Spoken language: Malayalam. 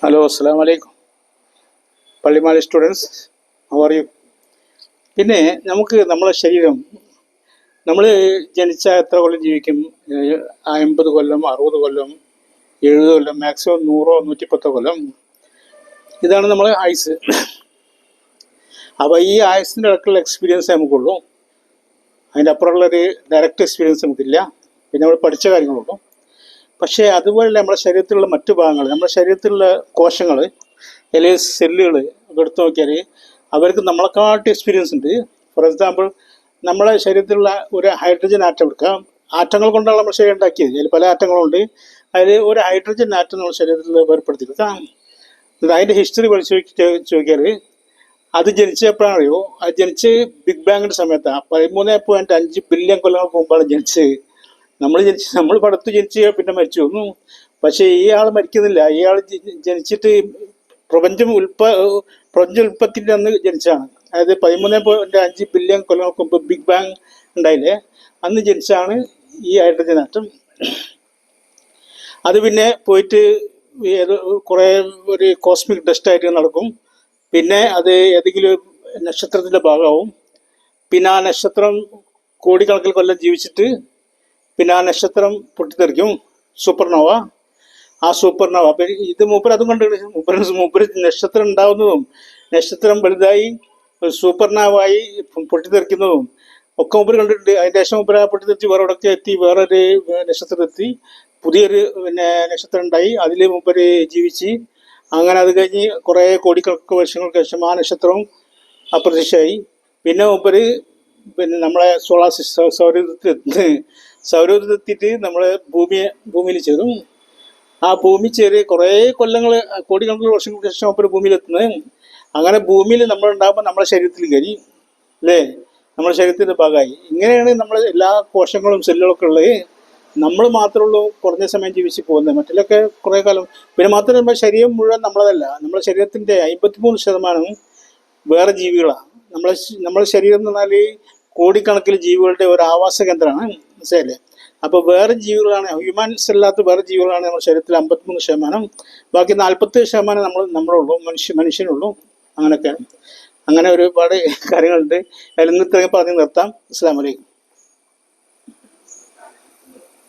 ഹലോ, അസ്സലാമു അലൈക്കും. പള്ളിമാലി സ്റ്റുഡൻസ്, ഹൗ ആർ യു? പിന്നെ നമുക്ക് നമ്മളെ ശരീരം, നമ്മൾ ജനിച്ച എത്ര കൊല്ലം ജീവിക്കും? 50 കൊല്ലം, 60 കൊല്ലം, 70 കൊല്ലം, മാക്സിമം 100 110 കൊല്ലം. ഇതാണ് നമ്മളെ ആയുസ്. അപ്പോൾ ഈ ആയുസിൻ്റെ ഇടയ്ക്കുള്ള എക്സ്പീരിയൻസ് നമുക്കുള്ളൂ. അതിൻ്റെ അപ്പുറമുള്ളൊരു ഡയറക്റ്റ് എക്സ്പീരിയൻസ് നമുക്കില്ല. പിന്നെ നമ്മൾ പഠിച്ച കാര്യങ്ങളുള്ളൂ. പക്ഷേ അതുപോലെ നമ്മുടെ ശരീരത്തിലുള്ള മറ്റു ഭാഗങ്ങൾ, നമ്മുടെ ശരീരത്തിലുള്ള കോശങ്ങൾ അല്ലെങ്കിൽ സെല്ലുകൾ ഒക്കെ എടുത്തു നോക്കിയാൽ അവർക്ക് നമ്മളെക്കാട്ട് എക്സ്പീരിയൻസ് ഉണ്ട്. ഫോർ എക്സാമ്പിൾ, നമ്മളെ ശരീരത്തിലുള്ള ഒരു ഹൈഡ്രജൻ ആറ്റം എടുക്കാം. ആറ്റങ്ങൾ കൊണ്ടാണ് നമ്മുടെ ശരീരം ഉണ്ടാക്കിയത്. അതിൽ പല ആറ്റങ്ങളുണ്ട്. അതിൽ ഒരു ഹൈഡ്രജൻ ആറ്റം നമ്മുടെ ശരീരത്തിൽ വേർപ്പെടുത്തിയെടുക്കാം. അതിൻ്റെ ഹിസ്റ്ററി പരിശോധിച്ച് ചോദിക്കാൽ അത് ജനിച്ചപ്പോഴാണ് അറിയോ, അത് ജനിച്ച് ബിഗ് ബാങ്ങിൻ്റെ സമയത്താണ്. 13.5 ബില്യൺ കൊല്ലങ്ങൾക്ക് മുമ്പാണ് ജനിച്ചത്. നമ്മൾ പടുത്ത് ജനിച്ച് പിന്നെ മരിച്ചു വന്നു. പക്ഷേ ഈ ആൾ മരിക്കുന്നില്ല. ഇയാൾ ജനിച്ചിട്ട് പ്രപഞ്ച ഉൽപ്പത്തിൻ്റെ അന്ന് ജനിച്ചാണ്. അതായത് 13.5 ബില്യൺ കൊല്ലങ്ങൾക്ക് മുമ്പ് ബിഗ് ബാങ് ഉണ്ടായില്ലേ, അന്ന് ജനിച്ചാണ് ഈ ഹൈഡ്രജൻ ആറ്റം. അത് പിന്നെ പോയിട്ട് കുറേ ഒരു കോസ്മിക് ഡസ്റ്റായിട്ട് നടക്കും. പിന്നെ അത് ഏതെങ്കിലും നക്ഷത്രത്തിൻ്റെ ഭാഗമാവും. പിന്നെ ആ നക്ഷത്രം കോടിക്കണക്കിന് കൊല്ലം ജീവിച്ചിട്ട് പിന്നെ ആ നക്ഷത്രം പൊട്ടിത്തെറിക്കും, സൂപ്പർനോവ. ആ സൂപ്പർനോവ അപ്പം ഇത് അതും കണ്ടിട്ട് മൂപ്പര് നക്ഷത്രം ഉണ്ടാവുന്നതും നക്ഷത്രം വലുതായി സൂപ്പർനോവായി പൊട്ടിത്തെറിക്കുന്നതും ഒക്കെ മൂപ്പര് കണ്ടിട്ടുണ്ട്. അതിൻ്റെ ശേഷം മൂപ്പര് പൊട്ടിത്തെറിച്ച് വേറെ ഇടയ്ക്ക് എത്തി, വേറൊരു നക്ഷത്രത്തിലെത്തി, പുതിയൊരു നക്ഷത്രം ഉണ്ടായി, അതിൽ മൂപ്പര് ജീവിച്ച്. അങ്ങനെ അത് കഴിഞ്ഞ് കുറേ കോടിക്കണക്കിന് വർഷങ്ങൾക്ക് ശേഷം ആ നക്ഷത്രവും അപ്രത്യക്ഷമായി. പിന്നെ മൂപ്പര് നമ്മളെ സോളാർ സിസ്റ്റം സൗരയൂഥത്തിലെത്തിയിട്ട് നമ്മളെ ഭൂമിയിൽ ചേരും. ആ ഭൂമി ചേരി കുറേ കൊല്ലങ്ങൾ, കോടിക്കണക്കിന് വർഷങ്ങൾക്ക് ശേഷം മൂപ്പര് ഭൂമിയിലെത്തുന്നത്. അങ്ങനെ ഭൂമിയിൽ നമ്മളുണ്ടാകുമ്പോൾ നമ്മുടെ ശരീരത്തിൽ കയറി അല്ലേ, നമ്മുടെ ശരീരത്തിൻ്റെ ഭാഗമായി. ഇങ്ങനെയാണ് നമ്മൾ എല്ലാ കോശങ്ങളും സെല്ലുകളൊക്കെ ഉള്ളത്. നമ്മൾ മാത്രമുള്ളൂ കുറഞ്ഞ സമയം ജീവിച്ച് പോകുന്നത്, മറ്റിലൊക്കെ കുറേ കാലം. പിന്നെ മാത്രമല്ല ശരീരം മുഴുവൻ നമ്മളതല്ല. നമ്മുടെ ശരീരത്തിൻ്റെ 53% വേറെ ജീവികളാണ്. നമ്മളെ ശരീരം എന്ന് പറഞ്ഞാൽ കോടിക്കണക്കിന് ജീവികളുടെ ഒരു ആവാസ കേന്ദ്രമാണ്, മനസ്സിലായില്ലേ? അപ്പോൾ വേറെ ജീവികളാണ്, ഹ്യൂമൻസ് അല്ലാത്ത വേറെ ജീവികളാണ് നമ്മുടെ ശരീരത്തിൽ 53%. ബാക്കി 47% നമ്മളുള്ളൂ, മനുഷ്യനുള്ളൂ. അങ്ങനെയൊക്കെ അങ്ങനെ ഒരുപാട് കാര്യങ്ങളുണ്ട്. അതിൽ നിന്ന് ഇത്രയും പറഞ്ഞ് നിർത്താം. അസ്സലാമു അലൈക്കും.